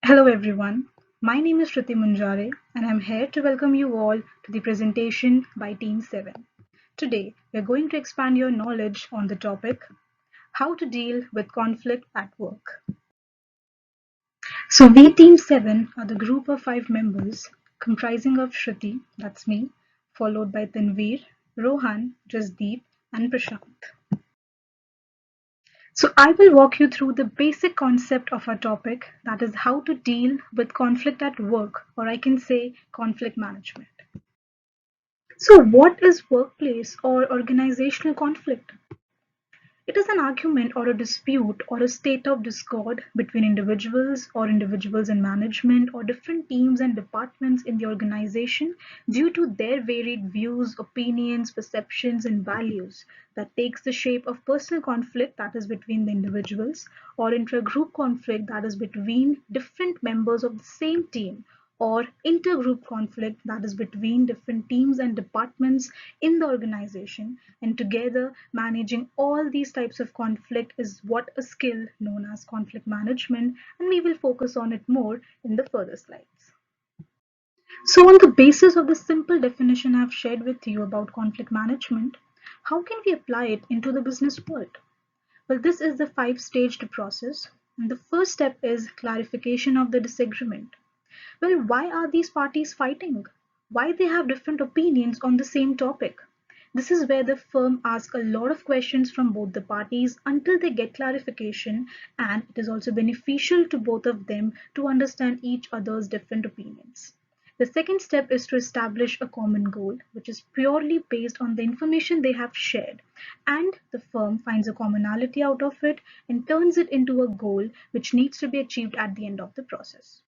Hello everyone, my name is Shruti Munjare and I'm here to welcome you all to the presentation by Team 7. Today, we're going to expand your knowledge on the topic how to deal with conflict at work. So, we Team 7 are the group of 5 members comprising of Shruti, that's me, followed by Tanveer, Rohan, Jasdeep, and Prashanth. So I will walk you through the basic concept of our topic, that is how to deal with conflict at work, or I can say conflict management. So what is workplace or organizational conflict? It is an argument or a dispute or a state of discord between individuals or individuals in management or different teams and departments in the organization due to their varied views, opinions, perceptions, and values that takes the shape of personal conflict, that is between the individuals, or intra-group conflict, that is between different members of the same team, or intergroup conflict, that is between different teams and departments in the organization, and together managing all these types of conflict is what a skill known as conflict management, and we will focus on it more in the further slides. So on the basis of the simple definition I've shared with you about conflict management, how can we apply it into the business world? Well, this is the five-staged process, and the first step is clarification of the disagreement. Well, why are these parties fighting? Why they have different opinions on the same topic? This is where the firm asks a lot of questions from both the parties until they get clarification, and it is also beneficial to both of them to understand each other's different opinions. The second step is to establish a common goal, which is purely based on the information they have shared, and the firm finds a commonality out of it and turns it into a goal which needs to be achieved at the end of the process.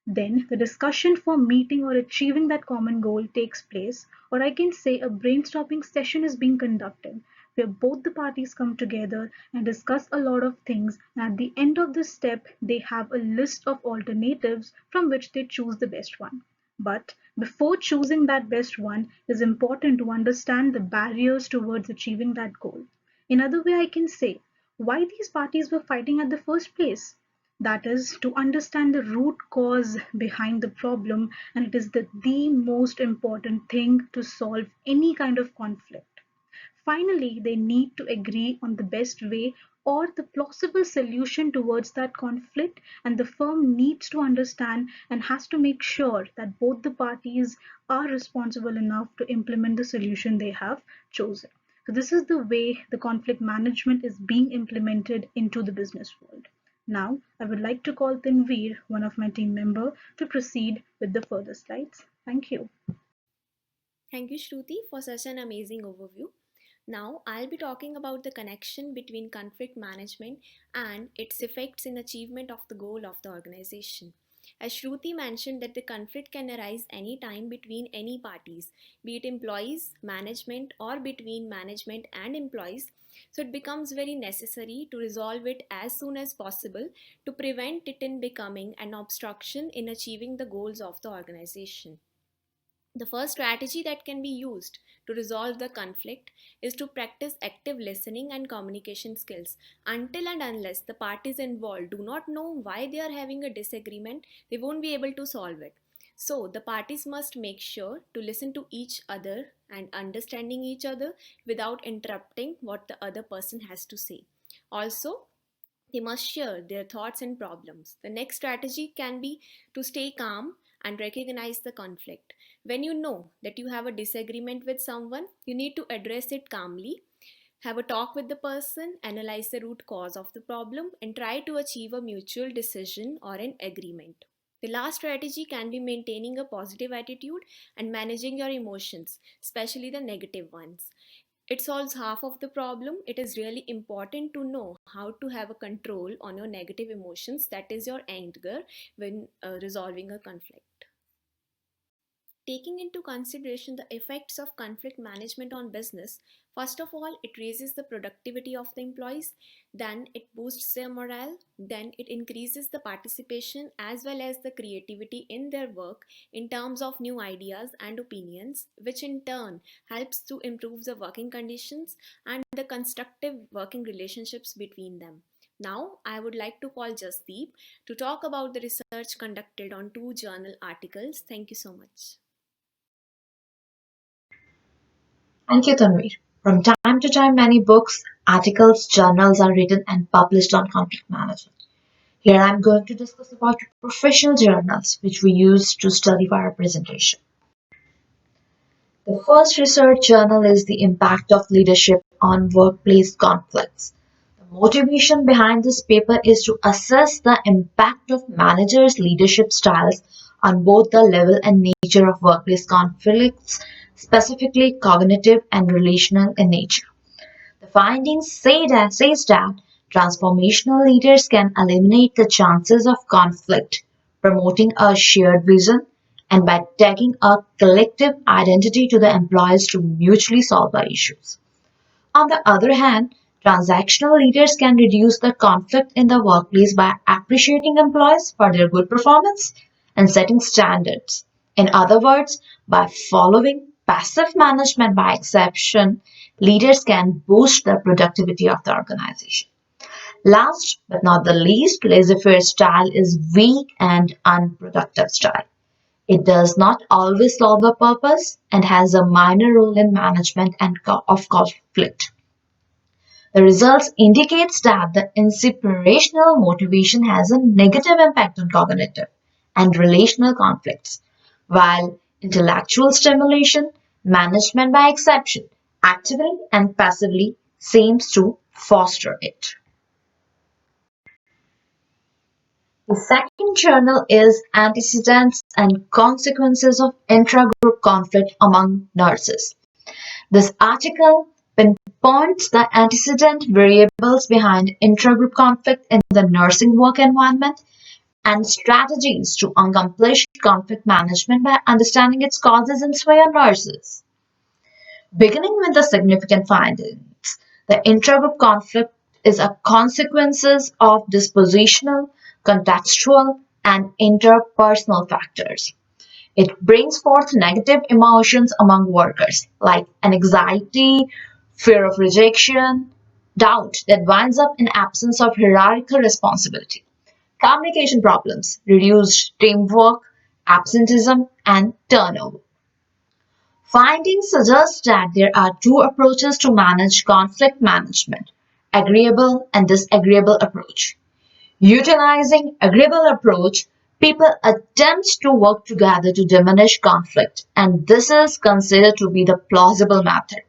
Then the discussion for meeting or achieving that common goal takes place, or I can say a brainstorming session is being conducted where both the parties come together and discuss a lot of things. And at the end of this step, they have a list of alternatives from which they choose the best one. But before choosing that best one, it is important to understand the barriers towards achieving that goal. In other way, I can say why these parties were fighting at the first place. That is to understand the root cause behind the problem, and it is the most important thing to solve any kind of conflict. Finally, they need to agree on the best way or the plausible solution towards that conflict, and the firm needs to understand and has to make sure that both the parties are responsible enough to implement the solution they have chosen. So this is the way the conflict management is being implemented into the business world. Now, I would like to call Tanveer, one of my team member, to proceed with the further slides. Thank you. Thank you, Shruti, for such an amazing overview. Now, I'll be talking about the connection between conflict management and its effects in achievement of the goal of the organization. As Shruti mentioned, that the conflict can arise any time between any parties, be it employees, management, or between management and employees. So it becomes very necessary to resolve it as soon as possible to prevent it in becoming an obstruction in achieving the goals of the organization. The first strategy that can be used to resolve the conflict is to practice active listening and communication skills. Until and unless the parties involved do not know why they are having a disagreement, they won't be able to solve it. So, the parties must make sure to listen to each other and understanding each other without interrupting what the other person has to say. Also, they must share their thoughts and problems. The next strategy can be to stay calm and recognize the conflict. When you know that you have a disagreement with someone, you need to address it calmly, have a talk with the person, analyze the root cause of the problem, and try to achieve a mutual decision or an agreement. The last strategy can be maintaining a positive attitude and managing your emotions, especially the negative ones. It solves half of the problem. It is really important to know how to have a control on your negative emotions, that is your anger, when resolving a conflict. Taking into consideration the effects of conflict management on business, first of all, it raises the productivity of the employees, then it boosts their morale, then it increases the participation as well as the creativity in their work in terms of new ideas and opinions, which in turn helps to improve the working conditions and the constructive working relationships between them. Now, I would like to call Jasdeep to talk about the research conducted on two journal articles. Thank you so much. Thank you, Tanveer. From time to time, many books, articles, journals are written and published on conflict management. Here I'm going to discuss about professional journals which we use to study for our presentation. The first research journal is the impact of leadership on workplace conflicts. The motivation behind this paper is to assess the impact of managers' leadership styles on both the level and nature of workplace conflicts, specifically cognitive and relational in nature. The findings says that transformational leaders can eliminate the chances of conflict, promoting a shared vision, and by tagging a collective identity to the employees to mutually solve the issues. On the other hand, transactional leaders can reduce the conflict in the workplace by appreciating employees for their good performance and setting standards. In other words, by following passive management by exception, leaders can boost the productivity of the organization. Last but not the least, laissez-faire style is weak and unproductive style. It does not always solve a purpose and has a minor role in management and of conflict. The results indicates that the inspirational motivation has a negative impact on cognitive and relational conflicts, while intellectual stimulation, management by exception, actively and passively seems to foster it. The second journal is Antecedents and Consequences of Intragroup Conflict Among Nurses. This article pinpoints the antecedent variables behind intragroup conflict in the nursing work environment and strategies to accomplish conflict management by understanding its causes and sway on nurses. Beginning with the significant findings, the intragroup conflict is a consequences of dispositional, contextual, and interpersonal factors. It brings forth negative emotions among workers like anxiety, fear of rejection, doubt that winds up in absence of hierarchical responsibility, communication problems, reduced teamwork, absenteeism, and turnover. Findings suggest that there are two approaches to manage conflict management: agreeable and disagreeable approach. Utilizing agreeable approach, people attempt to work together to diminish conflict, and this is considered to be the plausible method.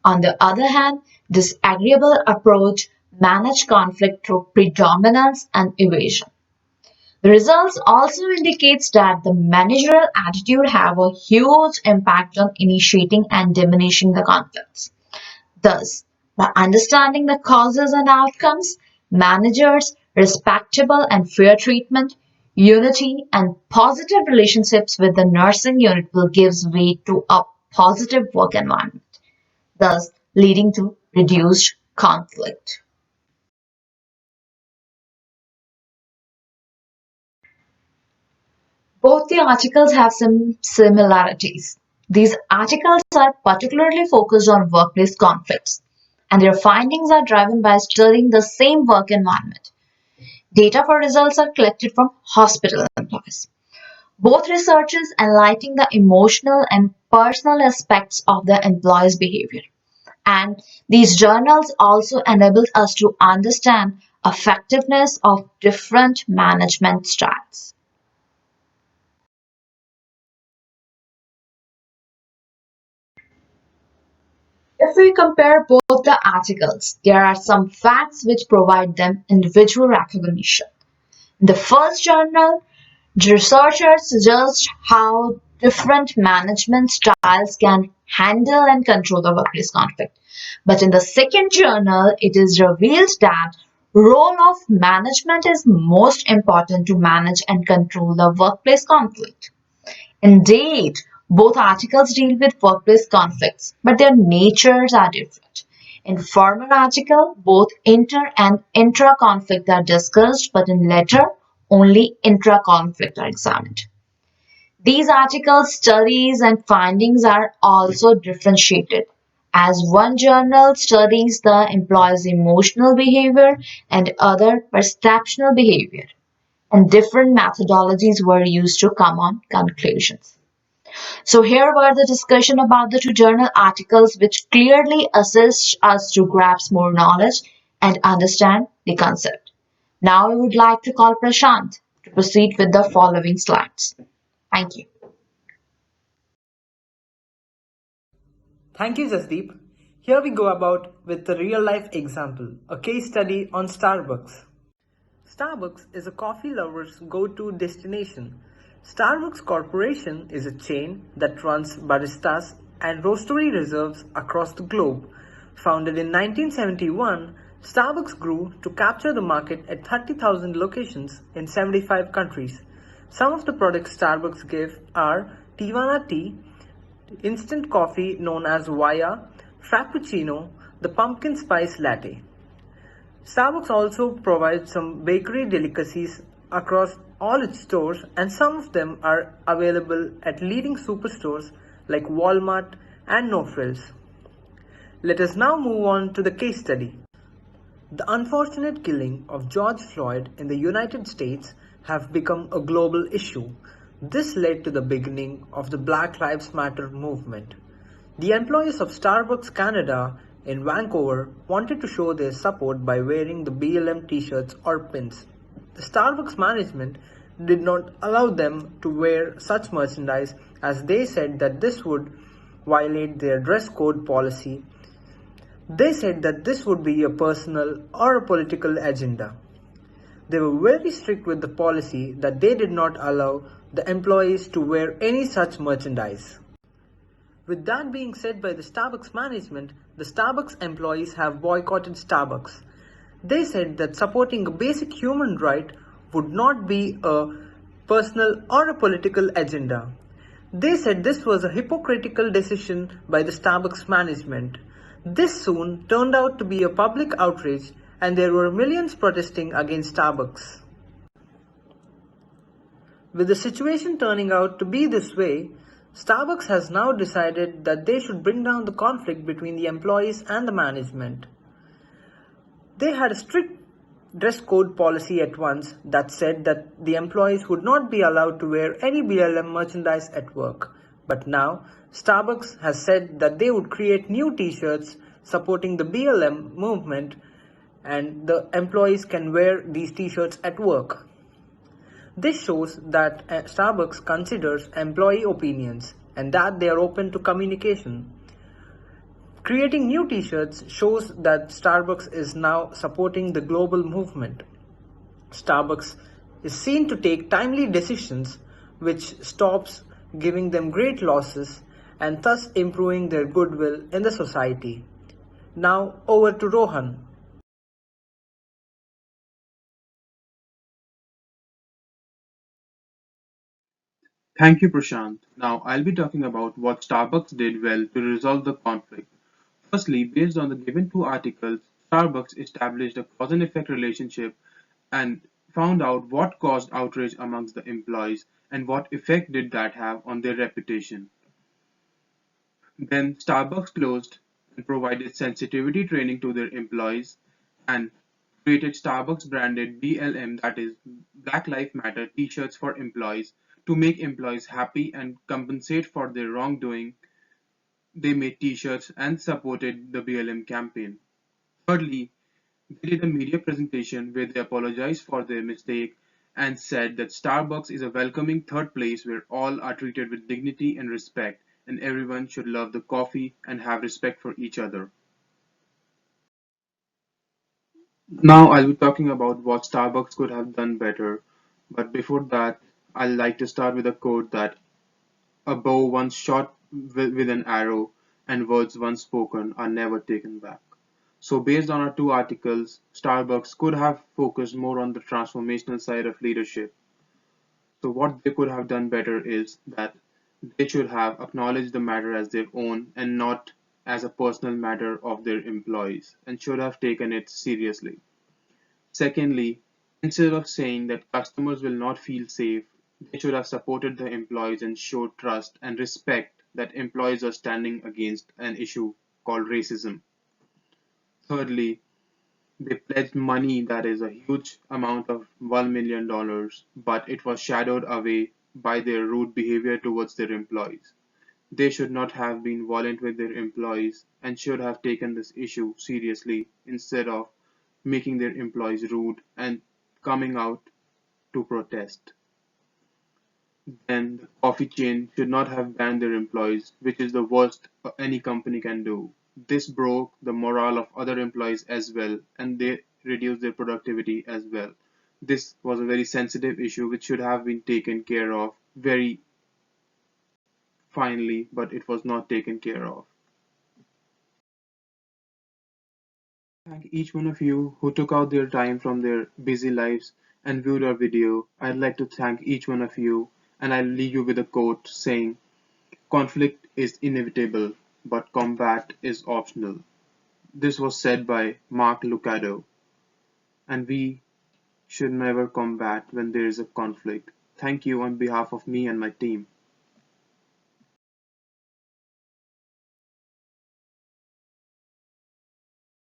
On the other hand, disagreeable approach manage conflict through predominance and evasion. The results also indicates that the managerial attitude have a huge impact on initiating and diminishing the conflicts. Thus, by understanding the causes and outcomes, managers, respectable and fair treatment, unity, and positive relationships with the nursing unit will give way to a positive work environment, thus leading to reduced conflict. Both the articles have some similarities. These articles are particularly focused on workplace conflicts, and their findings are driven by studying the same work environment. Data for results are collected from hospital employees. Both researchers enlightening the emotional and personal aspects of the employees' behavior. And these journals also enabled us to understand effectiveness of different management styles. If we compare both the articles, there are some facts which provide them individual recognition. In the first journal, researchers suggest how different management styles can handle and control the workplace conflict. But in the second journal, it is revealed that role of management is most important to manage and control the workplace conflict. Indeed, both articles deal with workplace conflicts, but their natures are different. In former article, both inter and intra conflict are discussed, but in later, only intra conflict are examined. These articles' studies and findings are also differentiated. as one journal studies the employee's emotional behavior and other perceptual behavior, and different methodologies were used to come on conclusions. So here were the discussion about the two journal articles which clearly assist us to grasp more knowledge and understand the concept. Now I would like to call Prashant to proceed with the following slides. Thank you. Thank you, Jasdeep. Here we go about with a real life example, a case study on Starbucks. Starbucks is a coffee lover's go-to destination. Starbucks Corporation is a chain that runs baristas and roastery reserves across the globe. Founded in 1971, Starbucks grew to capture the market at 30,000 locations in 75 countries. Some of the products Starbucks give are Tivana tea, instant coffee known as Vaya, Frappuccino, the pumpkin spice latte. Starbucks also provides some bakery delicacies across all its stores, and some of them are available at leading superstores like Walmart and No Frills. Let us now move on to the case study. The unfortunate killing of George Floyd in the United States have become a global issue. This led to the beginning of the Black Lives Matter movement. The employees of Starbucks Canada in Vancouver wanted to show their support by wearing the BLM t-shirts or pins. The Starbucks management did not allow them to wear such merchandise as they said that this would violate their dress code policy. They said that this would be a personal or a political agenda. They were very strict with the policy that they did not allow the employees to wear any such merchandise. With that being said by the Starbucks management, the Starbucks employees have boycotted Starbucks. They said that supporting a basic human right would not be a personal or a political agenda. They said this was a hypocritical decision by the Starbucks management. This soon turned out to be a public outrage, and there were millions protesting against Starbucks. With the situation turning out to be this way, Starbucks has now decided that they should bring down the conflict between the employees and the management. They had a strict dress code policy at once that said that the employees would not be allowed to wear any BLM merchandise at work. But now, Starbucks has said that they would create new t-shirts supporting the BLM movement, and the employees can wear these t-shirts at work. This shows that Starbucks considers employee opinions and that they are open to communication. Creating new t-shirts shows that Starbucks is now supporting the global movement. Starbucks is seen to take timely decisions which stops giving them great losses and thus improving their goodwill in the society. Now over to Rohan. Thank you, Prashant. Now I'll be talking about what Starbucks did well to resolve the conflict. Firstly, based on the given two articles, Starbucks established a cause and effect relationship and found out what caused outrage amongst the employees and what effect did that have on their reputation. Then Starbucks closed and provided sensitivity training to their employees and created Starbucks branded BLM, that is Black Lives Matter t-shirts for employees to make employees happy and compensate for their wrongdoing. They made t-shirts and supported the BLM campaign. Thirdly, they did a media presentation where they apologized for their mistake and said that Starbucks is a welcoming third place where all are treated with dignity and respect, and everyone should love the coffee and have respect for each other. Now I'll be talking about what Starbucks could have done better, but before that, I'd like to start with a quote that a bow once shot with an arrow and words once spoken are never taken back. So, based on our two articles, Starbucks could have focused more on the transformational side of leadership. So, what they could have done better is that they should have acknowledged the matter as their own and not as a personal matter of their employees, and should have taken it seriously. Secondly, instead of saying that customers will not feel safe, they should have supported the employees and showed trust and respect that employees are standing against an issue. called racism. Thirdly, they pledged money that is a huge amount of $1 million, but it was shadowed away by their rude behavior towards their employees. They should not have been violent with their employees and should have taken this issue seriously instead of making their employees rude and coming out to protest. Then the coffee chain should not have banned their employees, which is the worst any company can do. This broke the morale of other employees as well, and they reduced their productivity as well. This was a very sensitive issue which should have been taken care of very finely, but it was not taken care of. Thank each one of you who took out their time from their busy lives and viewed our video. I'd like to thank each one of you, and I'll leave you with a quote saying, conflict is inevitable, but combat is optional. This was said by Mark Lucado, and we should never combat when there is a conflict. Thank you on behalf of me and my team.